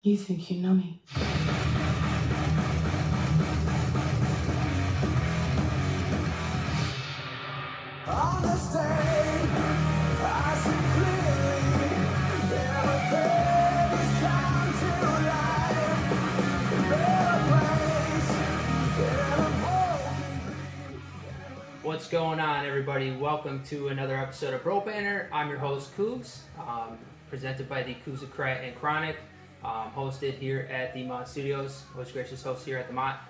You think you know me? On this day, I see clearly everything is come to life. Better place, What's going on, everybody? Welcome to another episode of BroBanter. I'm your host, Cougs, presented by the Cougs and Chronic, hosted here at the Mott Studios. Most gracious host here at the Mott.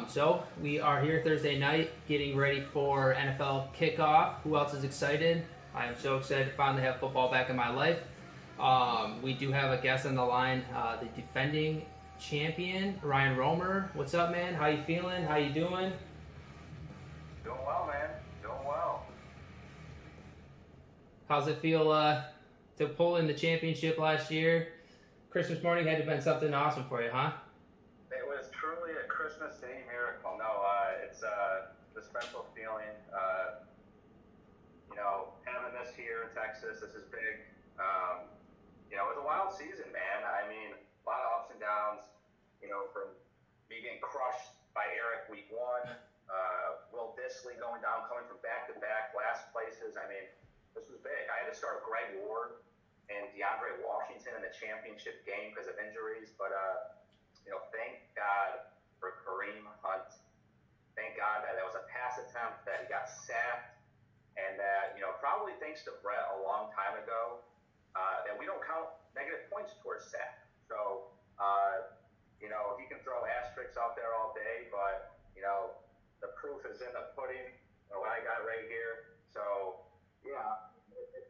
So we are here Thursday night, getting ready for NFL kickoff. Who else is excited? I am so excited to finally have football back in my life. We do have a guest on the line, the defending champion, Ryan Romer. What's up, man? How you feeling? How you doing? Doing well, man. Doing well. How's it feel to pull in the championship last year? Christmas morning had to have been something awesome for you, huh? It was truly a Christmas Day miracle. No, it's a special feeling. Having this here in Texas, this is big. It was a wild season, man. I mean, a lot of ups and downs. From me getting crushed by Eric week one, Will Dissly going down, coming from back-to-back last places. I mean, this was big. I had to start Greg Ward and DeAndre Washington in the championship game because of injuries. But, thank God for Kareem Hunt. Thank God that was a pass attempt, that he got sacked, and that, probably thanks to Brett a long time ago, that we don't count negative points towards sack. So, he can throw asterisks out there all day, but, the proof is in the pudding, what I got right here. So, yeah,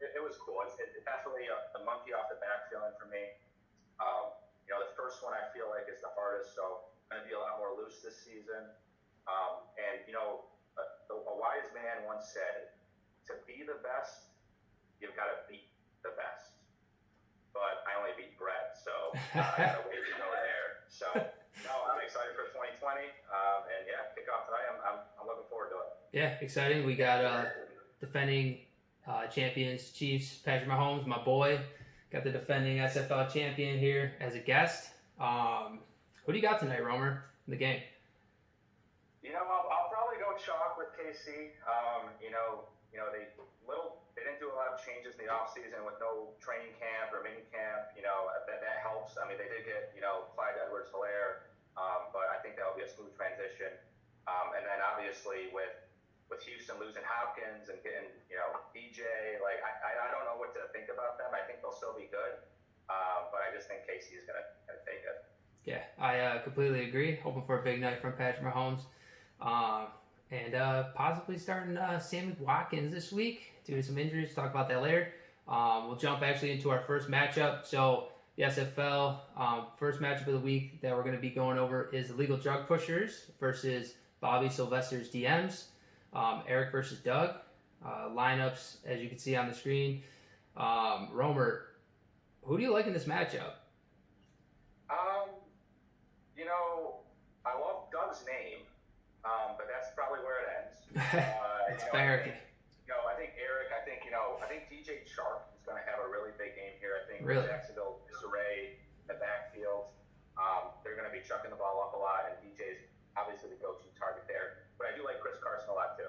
it was cool. It's definitely a monkey off the back feeling for me. The first one I feel like is the hardest, so I'm going to be a lot more loose this season. A wise man once said, to be the best, you've got to beat the best. But I only beat Brett, so I got a way to go there. So, no, I'm excited for 2020. And yeah, kickoff tonight. I'm looking forward to it. Yeah, exciting. We got defending champions, Chiefs, Patrick Mahomes, my boy. Got the defending SFL champion here as a guest. Who do you got tonight, Romer, in the game? I'll probably go chalk with KC. They didn't do a lot of changes in the offseason with no training camp or mini camp. That helps. I mean, they did get, Clyde Edwards-Helaire, but I think that'll be a smooth transition. And then obviously with Houston losing Hopkins and getting, DJ, I don't know what to think about them. I think they'll still be good, but I just think KC is gonna take it. Yeah, I completely agree. Hoping for a big night from Patrick Mahomes. And possibly starting Sammy Watkins this week due to some injuries. Talk about that later. We'll jump actually into our first matchup. So the SFL first matchup of the week that we're going to be going over is Illegal Drug Pushers versus Bobby Sylvester's DMs. Eric versus Doug. Lineups, as you can see on the screen. Romer, who do you like in this matchup? I love Doug's name, but that's probably where it ends. It's fair. I think Eric, I think DJ Chark is going to have a really big game here. I think Really? Jacksonville disarray in the backfield. They're going to be chucking the ball up a lot, and DJ's obviously the go-to target there. But I do like Chris Carson a lot too.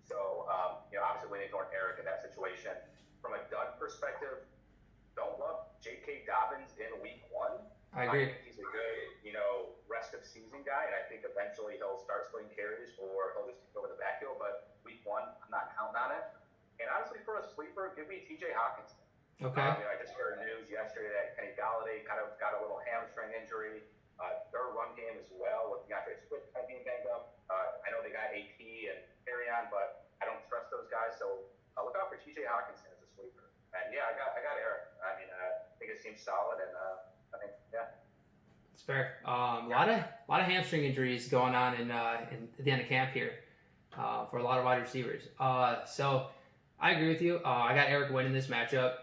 So, obviously leaning toward Eric in that situation. From a Doug perspective, don't love J.K. Dobbins in week one. I agree. I think he's a good, rest of season guy, and I think eventually he'll start splitting carries or he'll just take over the backfield. But week one, I'm not counting on it. And honestly, for a sleeper, give me T.J. Hawkinson. Okay. I just heard news yesterday that Kenny Galladay kind of got a little hamstring injury. Their run game as well with DeAndre Swift kind of being banged up. I know they got AP and Carry-On, but I don't trust those guys. So look out for T.J. Hawkinson as a sleeper. And yeah, I got Eric. I mean, I think it seems solid, and I think It's fair. A lot of hamstring injuries going on in at the end of camp here for a lot of wide receivers. So I agree with you. I got Eric winning this matchup.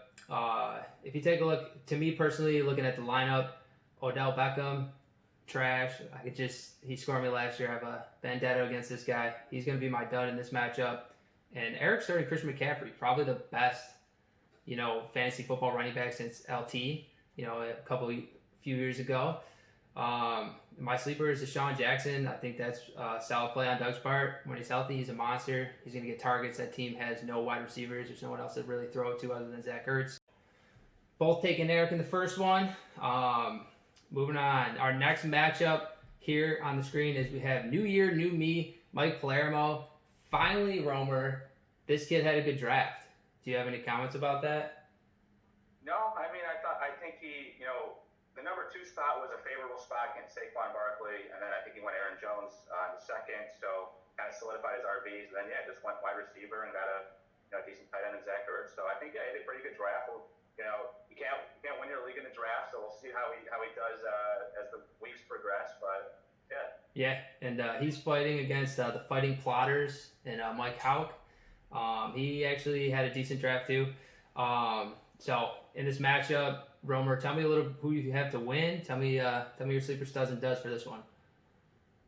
If you take a look, to me personally, looking at the lineup, Odell Beckham, trash. He scored me last year. I have a vendetta against this guy. He's going to be my dud in this matchup. And Eric starting Christian McCaffrey, probably the best, fantasy football running back since LT. A couple few years ago. My sleeper is Deshaun Jackson. I think that's a solid play on Doug's part. When he's healthy, he's a monster. He's going to get targets. That team has no wide receivers. There's no one else to really throw it to other than Zach Ertz. Both taking Eric in the first one. Moving on. Our next matchup here on the screen is we have New Year, New Me, Mike Palermo. Finally, Romer. This kid had a good draft. Do you have any comments about that? No, I mean, I think he, the number 2 spot was a favorable spot against Saquon Barkley, and then I think he went Aaron Jones in the second, so kind of solidified his RBs, and then just went wide receiver and got a decent tight end in Zach Ertz. So I think he did a pretty good draft. You can't win your league in the draft, so we'll see how he does as the weeks progress. But yeah. Yeah, and he's fighting against the Fighting Plotters and Mike Hauk. He actually had a decent draft too. So in this matchup, Romer, tell me a little who you have to win. Tell me your sleeper studs and duds for this one.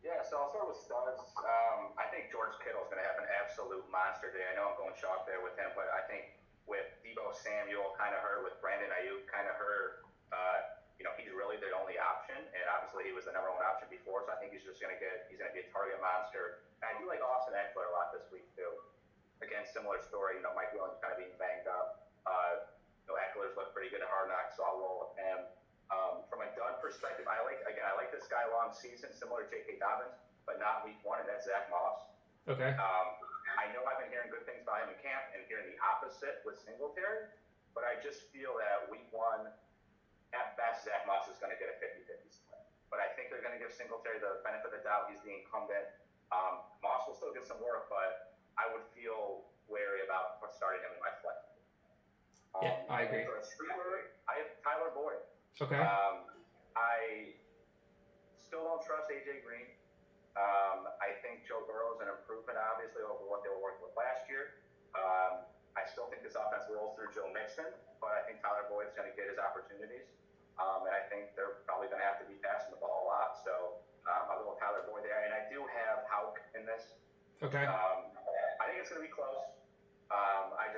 Yeah, so I'll start with studs. I think George Kittle's going to have an absolute monster day. I know I'm going chalk there with him, but I think with Deebo Samuel kind of hurt, with Brandon Ayuk kind of hurt, he's really the only option, and obviously he was the number 1 option before, so I think he's going to be a target monster. And I do like Austin Eckler a lot this week too. Again, similar story. Mike Williams kind of being banged up. Eckler's looked pretty good at Hard Knocks, so I'll roll with him. From a dud perspective, I like this guy long season, similar to J.K. Dobbins, but not week 1, and that's Zach Moss. Okay. I know I've been hearing good things about him in camp and hearing the opposite with Singletary, but I just feel that week 1, at best, Zach Moss is going to get a 50-50 split. But I think they're going to give Singletary the benefit of the doubt. He's the incumbent. Moss will still get some work, but I would feel wary about starting him in my flex. Yeah, I agree. For a streamer, I have Tyler Boyd. Okay. I still don't trust AJ Green. I think Joe Burrow is an improvement, obviously, over what they were working with last year. I still think this offense rolls through Joe Mixon, but I think Tyler Boyd's going to get his opportunities. And I think they're probably going to have to be passing the ball a lot. So I'll go with Tyler Boyd there. And I do have Hauk in this. Okay. I think it's going to be close. I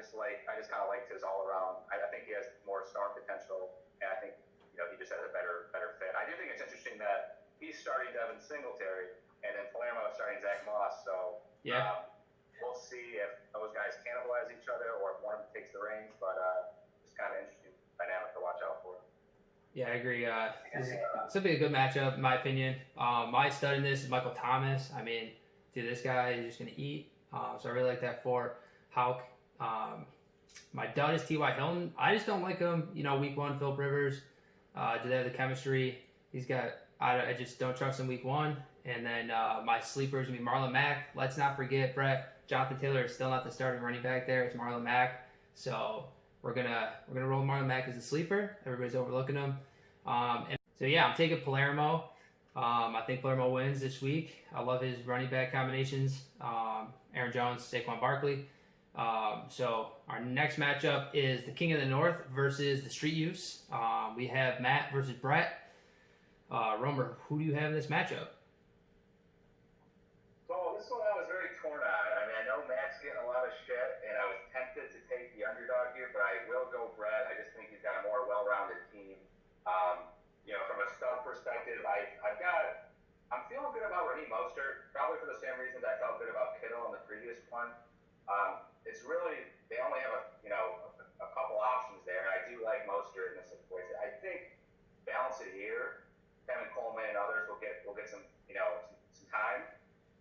just kind of liked his all around. I think he has more star potential, and I think he just has a better fit. I do think it's interesting that he's starting Devin Singletary, and then Palermo is starting Zach Moss. So yeah, we'll see if those guys cannibalize each other or if one of them takes the reins. But it's kind of an interesting dynamic to watch out for. Yeah, I agree. This will be a good matchup, in my opinion. My stud in this is Michael Thomas. I mean, dude, this guy is just going to eat. So I really like that for Hauk. My dud is T.Y. Hilton. I just don't like him. Week 1, Philip Rivers. Do they have the chemistry? I just don't trust him week 1. And then my sleeper is going to be Marlon Mack. Let's not forget, Brett, Jonathan Taylor is still not the starting running back there. It's Marlon Mack. So we're gonna roll Marlon Mack as a sleeper. Everybody's overlooking him. I'm taking Palermo. I think Palermo wins this week. I love his running back combinations. Aaron Jones, Saquon Barkley. So our next matchup is the King of the North versus the Streetues. We have Matt versus Brett. Romer, who do you have in this matchup? So this one I was very torn on. I mean, I know Matt's getting a lot of shit, and I was tempted to take the underdog here, but I will go Brett. I just think he's got a more well-rounded team. From a stud perspective, I'm feeling good about Raheem Mostert, probably for the same reasons I felt good about Kittle in the previous one. It's really, they only have a couple options there, and I do like Mostert in this situation. I think balance it here, Kevin Coleman and others will get some some time.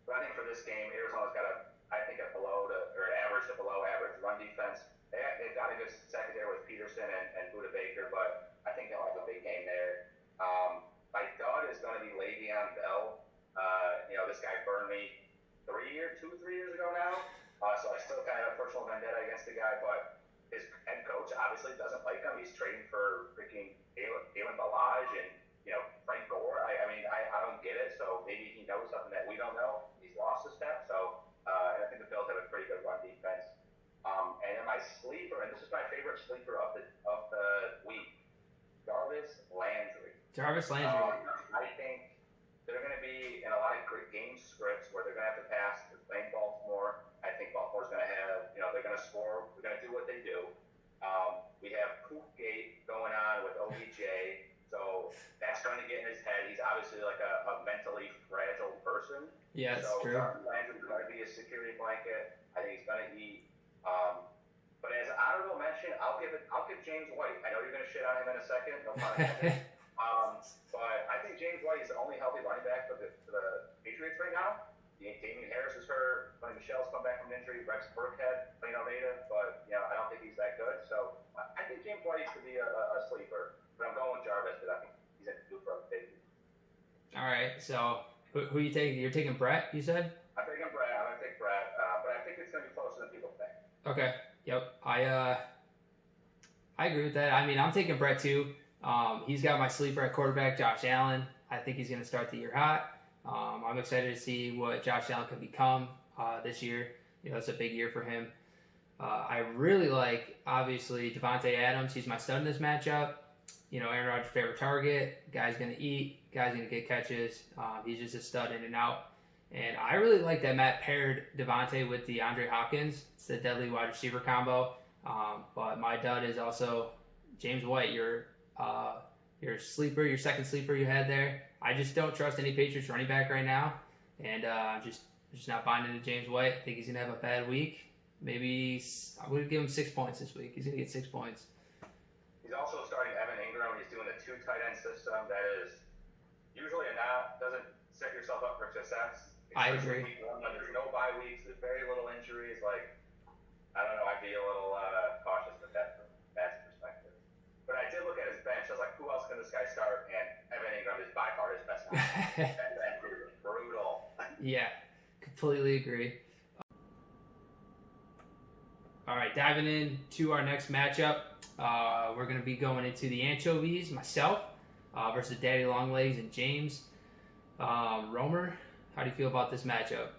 But I think for this game, Arizona's got an average to below average run defense. They've got a good secondary with Peterson and Budda Baker, but I think they'll have a big game there. My dud is going to be Le'Veon Bell. This guy burned me 3 years ago now. So I still kind of have a personal vendetta against the guy, but his head coach obviously doesn't like him. He's trading for freaking Kalen Ballage and Frank Gore. I don't get it. So maybe he knows something that we don't know. He's lost a step. So and I think the Bills have a pretty good run defense. And then my sleeper, and this is my favorite sleeper of the week, Jarvis Landry. I think they're going to be in a lot of great game scripts where they're going to have to pass. They're playing Baltimore. I think Baltimore's going to have, they're going to score. They're going to do what they do. We have Poop Gate going on with OBJ, so that Yeah, it's So true. Landry's going to be a security blanket. I think he's going to eat. But as an honorable mention, I'll give James White. I know you're going to shit on him in a second. No pun intended. But I think James White is the only healthy running back for the Patriots right now. Damian Harris is hurt. Sonny Michel's come back from injury. Rex Burkhead playing Almeida, but I don't think he's that good. So I think James White could be a sleeper. But I'm going with Jarvis because I think he's in due for a big. All right, so who are you taking? You're taking Brett, you said? I'm taking Brett. I'm going to take Brett, but I think it's going to be closer than people think. Okay. Yep. I agree with that. I mean, I'm taking Brett too. He's got my sleeper at quarterback, Josh Allen. I think he's going to start the year hot. I'm excited to see what Josh Allen can become this year. It's a big year for him. I really like, obviously, Devontae Adams. He's my stud in this matchup. Aaron Rodgers' favorite target. Guy's going to eat. Guy's going to get catches. He's just a stud in and out. And I really like that Matt paired Devontae with DeAndre Hopkins. It's a deadly wide receiver combo. But my dud is also James White, your sleeper, your second sleeper you had there. I just don't trust any Patriots running back right now. And I'm just not buying into James White. I think he's going to have a bad week. Maybe I'm going to give him 6 points this week. He's going to get 6 points. He's also starting Evan Ingram. He's doing the 2 tight end system. That is usually doesn't set yourself up for success. I agree. Week 1 when there's no bye weeks, there's very little injuries. I don't know. I'd be a little cautious with that from that perspective. But I did look at his bench. I was like, who else can this guy start? And Evan Ingram is by far his best option. That's brutal. Yeah, completely agree. All right, diving into our next matchup, we're going to be going into the Anchovies, myself, versus Daddy Longlegs and James. Romer, how do you feel about this matchup?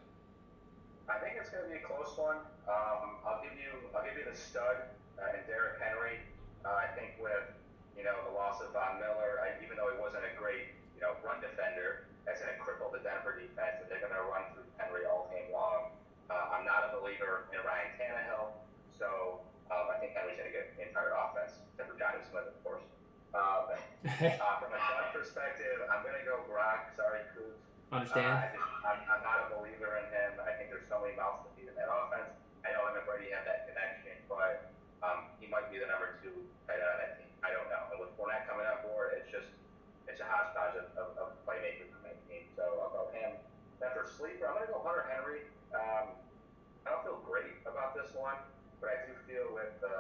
I think it's going to be a close one. I'll give you the stud in Derrick Henry. I think with the loss of Von Miller, even though he wasn't a great run defender, that's going to cripple the Denver defense, and they're going to run through Henry all game long. I'm not a believer in Ryan Tannehill, so I think Henry's going to get the entire offense, except for Johnny Smith, of course. From a stud perspective, I'm going to go Gronk. Sorry, Coots. Understand? I'm not a believer in him. I think there's so many mouths to feed in that offense. I know him and Brady have that connection, but he might be the number 2 tight end on that team. I don't know. And with Fournette coming on board, it's a hodgepodge of playmakers on that team. So I'll go him. Then for sleeper, I'm going to go Hunter Henry. I don't feel great about this one, but I do feel with the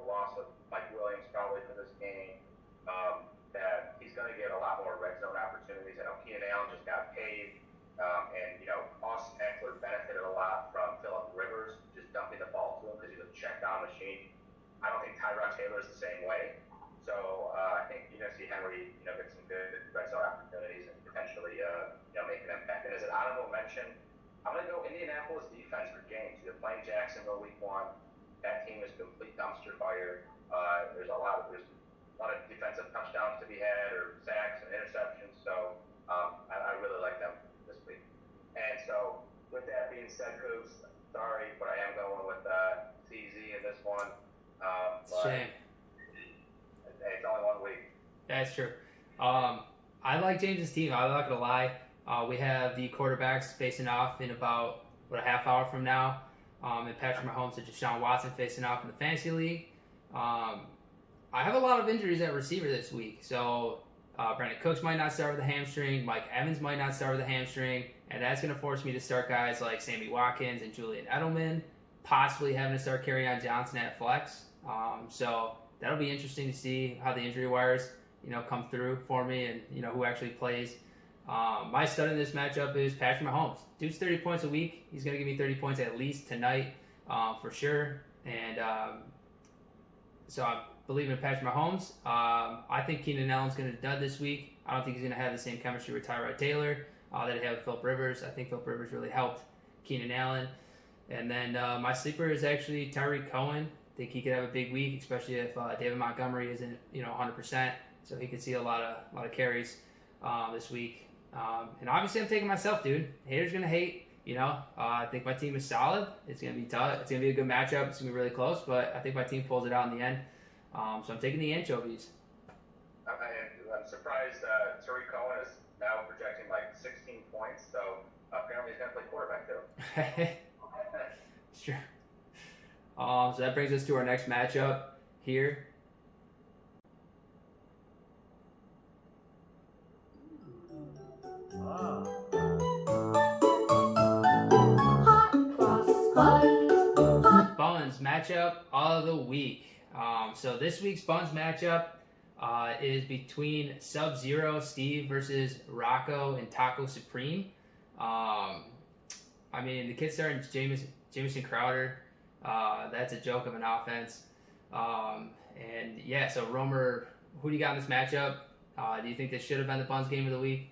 loss of Mike Williams probably for this game, that he's going to get a lot more red zone opportunities. I know Keenan Allen just got paid, and Austin Eckler benefited a lot from Phillip Rivers just dumping the ball to him because he's a check down machine. I don't think Tyrod Taylor is the same way. So I think you're going to see Henry get some good red zone opportunities and potentially make an impact. And as an honorable mention, I'm going to go Indianapolis defense for James. They're playing Jacksonville week 1. That team is complete dumpster fire. There's a lot of defensive touchdowns to be had, or sacks and interceptions. So I really like them this week. And so with that being said, Coops, sorry, but I am going with CZ in this one. Shame. It's only 1 week. That's true. I like James's team. I'm not gonna lie. We have the quarterbacks facing off in about a half hour from now, and Patrick Mahomes and Deshaun Watson facing off in the fantasy league. I have a lot of injuries at receiver this week, so Brandon Cooks might not start with a hamstring. Mike Evans might not start with a hamstring, and that's going to force me to start guys like Sammy Watkins and Julian Edelman, possibly having to start Kerryon Johnson at flex. So that'll be interesting to see how the injury wires come through for me, and who actually plays. My stud in this matchup is Patrick Mahomes. Dude's 30 points a week. He's going to give me 30 points at least tonight, for sure. And so I believe in Patrick Mahomes. I think Keenan Allen's going to dud this week. I don't think he's going to have the same chemistry with Tyrod Taylor that he had with Phillip Rivers. I think Phillip Rivers really helped Keenan Allen. And then my sleeper is actually Tyreek Cohen. I think he could have a big week, especially if David Montgomery isn't 100%. So he could see a lot of carries this week. And obviously I'm taking myself, dude. Haters gonna hate. I think my team is solid. It's gonna be tough. It's gonna be a good matchup. It's gonna be really close, but I think my team pulls it out in the end. So I'm taking the Anchovies. I'm surprised Tariq Cohen is now projecting like 16 points. So apparently he's going to play quarterback too. Sure. So that brings us to our next matchup here. Buns matchup of the week. So this week's Buns matchup is between Sub-Zero Steve versus Rocco and Taco Supreme. I mean, the kid starting Jamison Crowder. That's a joke of an offense. And yeah, so Romer, who do you got in this matchup? Do you think this should have been the Buns game of the week?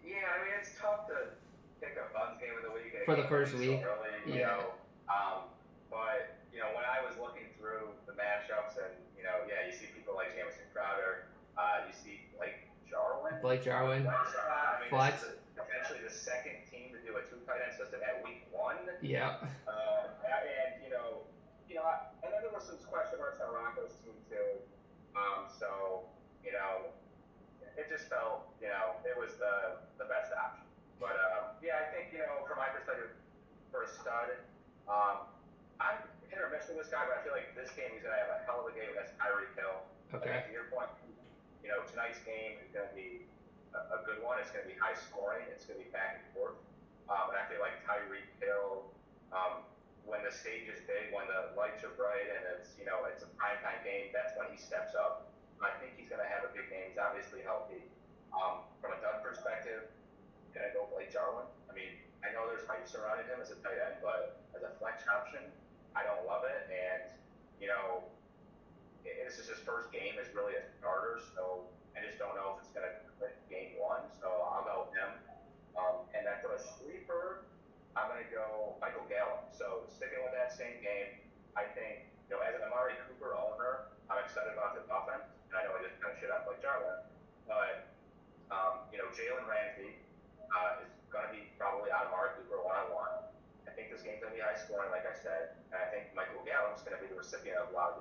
Yeah, I mean, it's tough to pick a Buns game of the week. For the first week. So early, you know. But, you know, when I was looking through the matchups and, you know, yeah, you see people like Jamison Crowder. You see Blake Jarwin. I mean, Flex. This is potentially the second team to do a two tight end system at week 1. Yeah. And, you know, and then there were some question marks on Rocco's team too. So, you know, it just felt, you know, it was the best option. But, yeah, I think, you know, from my perspective, for a stud, I'm hit or miss with this guy, but I feel like this game he's going to have a hell of a game against Tyreek Hill. Okay. To your point, you know, tonight's game is going to be a good one. It's going to be high scoring. It's going to be back and forth. And I feel like Tyreek Hill, when the stage is big, when the lights are bright, and it's, you know, it's a primetime game, that's when he steps up. I think he's going to have a big game. He's obviously healthy. From a dud perspective, going to go Blake Jarwin. I mean, I know there's hype surrounding him as a tight end, but as a flex option, I don't love it. And, you know, this is his first game as really a starter, so I just don't know if it's going to click game 1. So I'll go him. And then for a sleeper, I'm going to go Michael Gallup. So sticking with that same game, I think, you know, as an Amari Cooper owner, I'm excited about the offense. And I know I just kind of shit on Blake Jarwin, but, you know, Jalen Ramsey is going to be probably out of Amari Cooper one-on-one. I think this game's going to be high scoring, like I said, and I think Michael Gallup's going to be the recipient of a lot of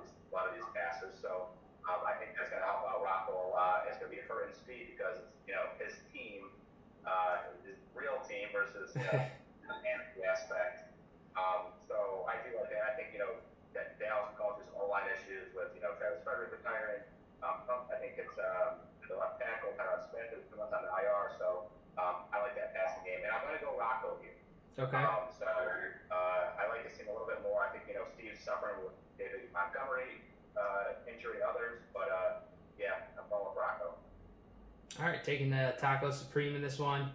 these passes. So I think that's going to help out Rocco a lot. It's going to be her in speed because, you know, his team, his real team versus, you know, the fantasy aspect. So I feel like, and I think, you know, that Dallas is going through some O-line issues with, you know, Travis Frederick retiring. I think it's the left tackle, Tyron Smith, who's coming on the IR. So I like that passing game, and I'm going to go Rocco here. Okay. So I like to see him a little bit more. I think, you know, Steve's suffering with David Montgomery injury, others, but yeah, I'm going with Rocco. All right, taking the Taco Supreme in this one.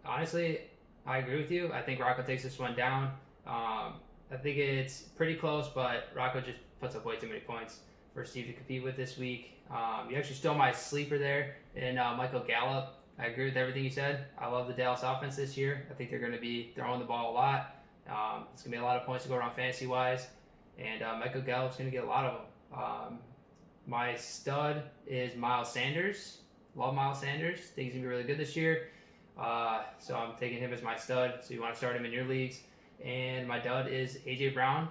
Honestly, I agree with you. I think Rocco takes this one down. I think it's pretty close, but Rocco just puts up way too many points for Steve to compete with this week. You actually stole my sleeper there in Michael Gallup. I agree with everything you said. I love the Dallas offense this year. I think they're going to be throwing the ball a lot. It's going to be a lot of points to go around fantasy-wise. And Michael Gallup's going to get a lot of them. My stud is Miles Sanders. Love Miles Sanders. Think he's going to be really good this year. So I'm taking him as my stud. So you want to start him in your leagues. And my dud is A.J. Brown.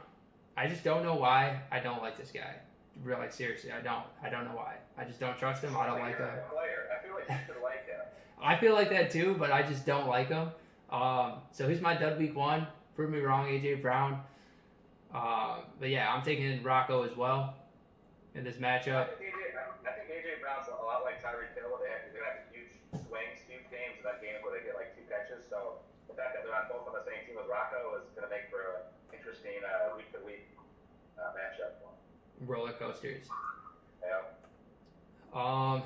I just don't know why I don't like this guy. Really, like, seriously, I don't know why. I just don't trust him. I don't like him. I feel like you should like him. I feel like that too, but I just don't like him. So he's my dud week 1. Prove me wrong, A.J. Brown. But yeah, I'm taking Rocco as well in this matchup. I think A.J. Brown's a lot like Tyreek Hill. They're going to have huge swings, huge games, and then games where they get like 2 catches. So the fact that they're on both on the same team with Rocco is going to make for an interesting week-to-week matchup. Roller coasters. Yeah. All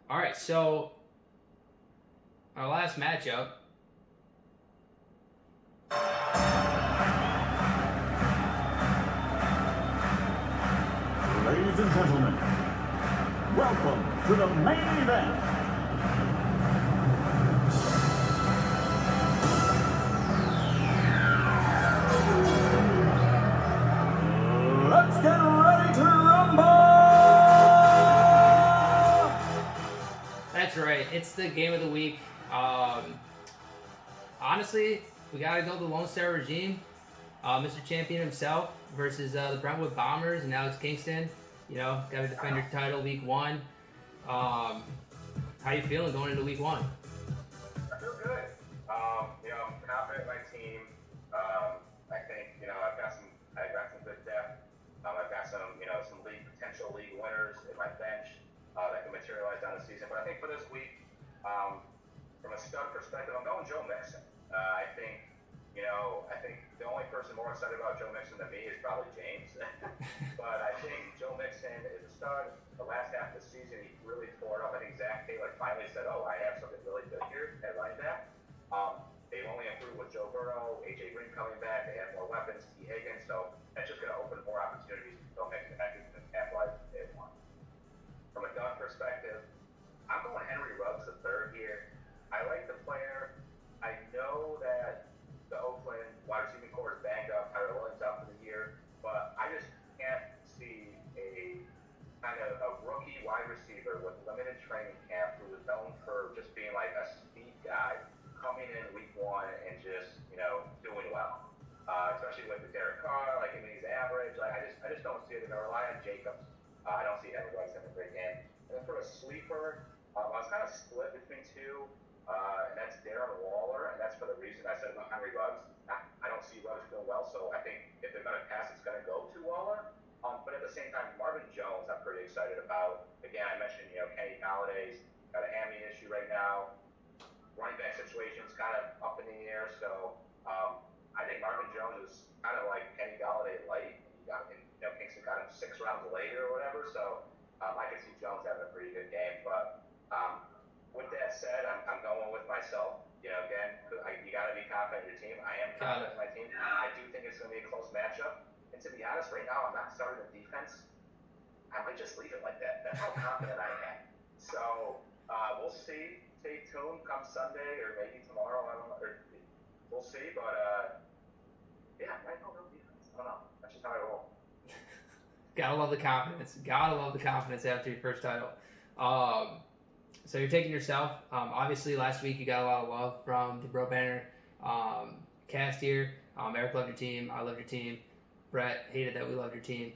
right, so our last matchup. Ladies and gentlemen, welcome to the main event. Let's get ready to rumble! That's right. It's the game of the week. Honestly, we gotta go the Lone Star regime. Mr. Champion himself versus the Brentwood Bombers and Alex Kingston. You know, gotta defend your title week 1. How you feeling going into week 1? I feel good. I'm confident in my team. I think, I've got some good depth. I've got some potential league winners in my bench that can materialize down the season. But I think for this week, from a stud perspective, I'm going Joe Mixon. I think the only person more excited about Joe Mixon than me is probably James. But I think Joe Mixon is a stud. The last half of the season, he really tore it up. I think Zach Taylor finally said, "Oh, I have something really good here at running back." They've only improved with Joe Burrow, AJ Green coming back. They have more weapons, T. Higgins. So that's just going to open more opportunities for Joe Mixon. I think he's going to capitalize if they want. From a done perspective, I'm going Henry Ruggs the third here. I like the player. I know that the Oakland wide receiving core is banged up. Tyler Williams out for the year. But I just can't see a kind of a rookie wide receiver with limited training camp who is known for just being like a speed guy coming in week one and just, doing well. Especially with the Derek Carr, he's average. I just don't see it. They're going to rely on Jacobs. I don't see Henry Ruggs having a great game. And then for a sleeper, I was kind of split between two, and that's Darren Waller, and that's for the reason I said about Henry Ruggs. I don't see Ruggs doing well, so I think if they're going to pass, it's going to go to Waller. But at the same time, Marvin Jones, I'm pretty excited about. Again, I mentioned, Kenny Galladay's got a hammy issue right now. Running back situation's kind of up in the air, so I think Marvin Jones is kind of like Kenny Galladay light. Kingston got him 6 rounds later or whatever, so I can see Jones having a pretty good game. But with that said, I'm going with myself. Again, you got to be confident in your team. I am confident in my team. I do think it's going to be a close matchup. And to be honest, right now I'm not starting the defense. I might just leave it like that. That's how confident I am. So we'll see. Stay tuned come Sunday or maybe tomorrow. I don't know. We'll see. But right now no defense. I don't know. That's just how I roll. Gotta love the confidence. Gotta love the confidence after your first title. So you're taking yourself. Obviously, last week you got a lot of love from the BroBanter cast here. Eric loved your team. I loved your team. Brett hated that we loved your team,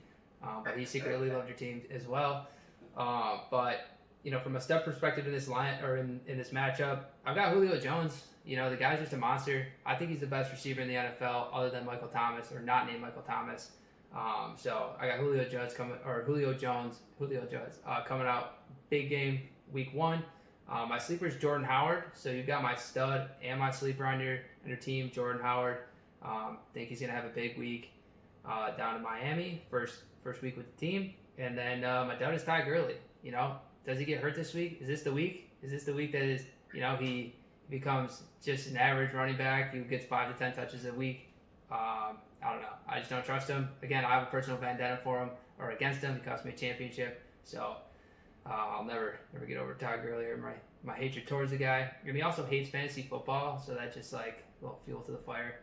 but he secretly loved your team as well. But from a step perspective in this line or in this matchup, I've got Julio Jones. The guy's just a monster. I think he's the best receiver in the NFL, other than Michael Thomas, or not named Michael Thomas. So I got Julio Jones coming out. Big game, week 1. My sleeper is Jordan Howard. So you've got my stud and my sleeper on your team, Jordan Howard. Think he's gonna have a big week down in Miami, first week with the team. And then my dud is Ty Gurley. Does he get hurt this week? Is this the week? Is this the week that is he becomes just an average running back who gets 5 to 10 touches a week? I don't know. I just don't trust him. Again, I have a personal vendetta for him or against him. He cost me a championship, so I'll never get over Todd Gurley or my hatred towards the guy. And he also hates fantasy football, so that's just like a little fuel to the fire.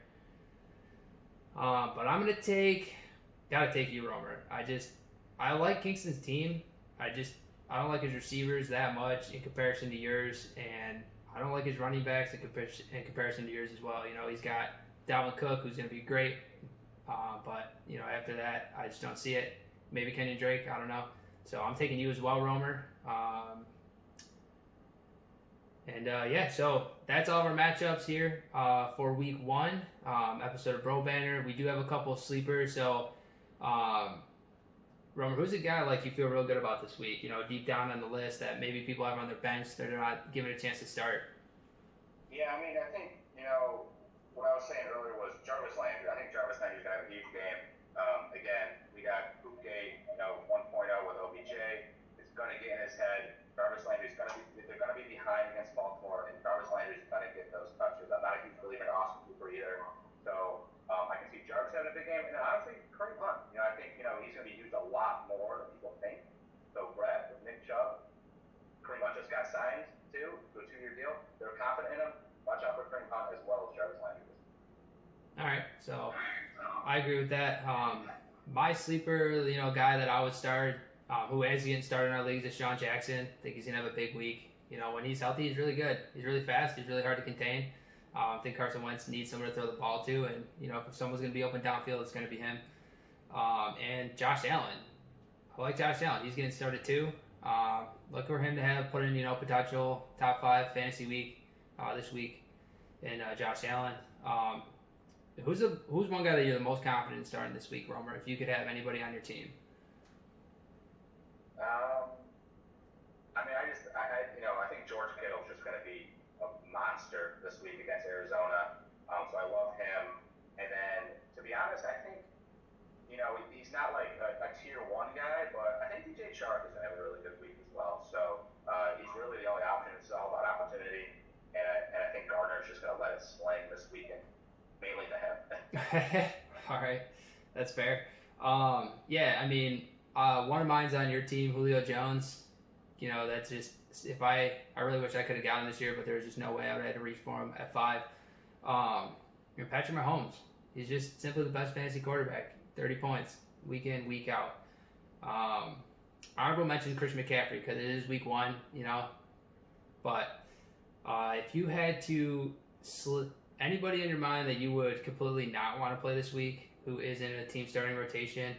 But I'm gotta take you, Romer. I like Kingston's team. I don't like his receivers that much in comparison to yours, and I don't like his running backs in comparison to yours as well. He's got Dalvin Cook, who's going to be great, but after that, I just don't see it. Maybe Kenyon Drake, I don't know. So I'm taking you as well, Romer. So that's all of our matchups here for week 1 episode of BroBanter. We do have a couple of sleepers, so Romer, who's a guy you feel real good about this week? Deep down on the list that maybe people have on their bench that they're not given a chance to start. Yeah, I think what I was saying earlier was Jarvis Landry. I think Jarvis Landry's gonna have a huge game. Again, we got Bootgate, 1.0 with OBJ. It's gonna get in his head. Jarvis Landry's they're gonna be behind against Baltimore, and Jarvis Landry's gonna get those touches. I'm not a huge believer in Austin Cooper either, so I can see Jarvis having a big game. And then honestly, Kareem Hunt. I think he's gonna be used a lot more than people think. So Brett with Nick Chubb, Kareem Hunt just got signed too to a 2-year deal. They're confident in him. Watch out for Kareem Hunt as well as Jarvis Landry. All right, so I agree with that. My sleeper, guy that I would start, who is getting started in our leagues, is Sean Jackson. I think he's gonna have a big week. When he's healthy, he's really good. He's really fast. He's really hard to contain. I think Carson Wentz needs someone to throw the ball to, and if someone's gonna be open downfield, it's gonna be him. And Josh Allen. I like Josh Allen. He's getting started too. Look for him to put in potential top 5 fantasy week this week. and Josh Allen. Who's one guy that you're the most confident in starting this week, Romer? If you could have anybody on your team. I mean, I think George Kittle's just going to be a monster this week against Arizona. So I love him. And then, to be honest, I think, he's not like a tier 1 guy, but I think DJ Chark is going to have a really good week as well. So he's really the only option. It's all about opportunity. And I think Gardner's just going to let it swing this weekend, mainly to him. All right, that's fair. Yeah, I mean, one of mine's on your team, Julio Jones. That's just, I really wish I could have gotten him this year, but there was just no way I would have had to reach for him at 5. Patrick Mahomes, he's just simply the best fantasy quarterback. 30 points, week in, week out. Honorable mention Chris McCaffrey, because it is week 1, But if you had to anybody in your mind that you would completely not want to play this week, who is in a team starting rotation?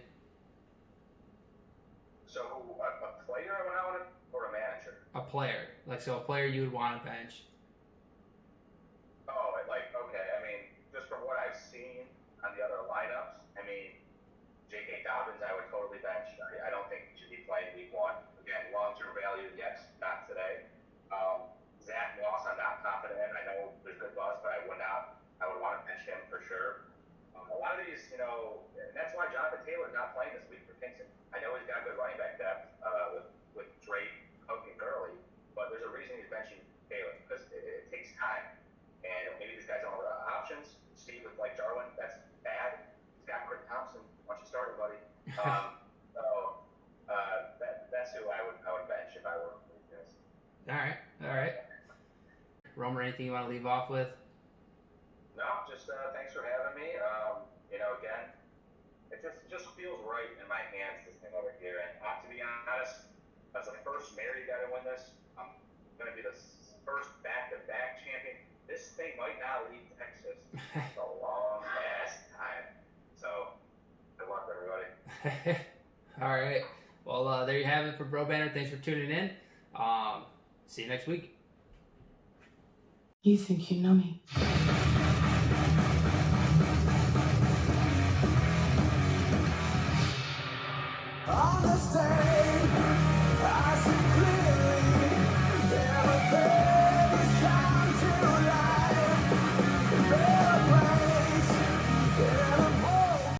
So a player I would not want to, or a manager? A player. So a player you would want to bench. Oh, okay. I mean, just from what I've seen on the other lineups, I mean, J.K. Dobbins I would totally bench. I don't think he should be playing week 1. Again, long-term value, yes, not today. Zach Moss, I'm not confident in. I know there's good buzz, but I would want to bench him for sure. A lot of these, and that's why Jonathan Taylor's not playing this week for Kingston. I know he's got good running back depth with Drake, Cook, and Gurley, but there's a reason he's benching Taylor, because it takes time. And maybe these guys don't have options. Steve with Blake Jarwin, that's bad. He's got Chris Thompson. Why don't you start it, buddy? That's who I would bench if I were these guys. All right. Romer, anything you want to leave off with? No, just thanks for having me. Again, it just feels right in my hands, this thing over here. And to be honest, as the first married guy to win this, I'm going to be the first back-to-back champion. This thing might not leave Texas. It's a long-ass time. So, good luck, everybody. All right. Well, there you have it for BroBanter. Thanks for tuning in. See you next week. You think you know me? On the stage.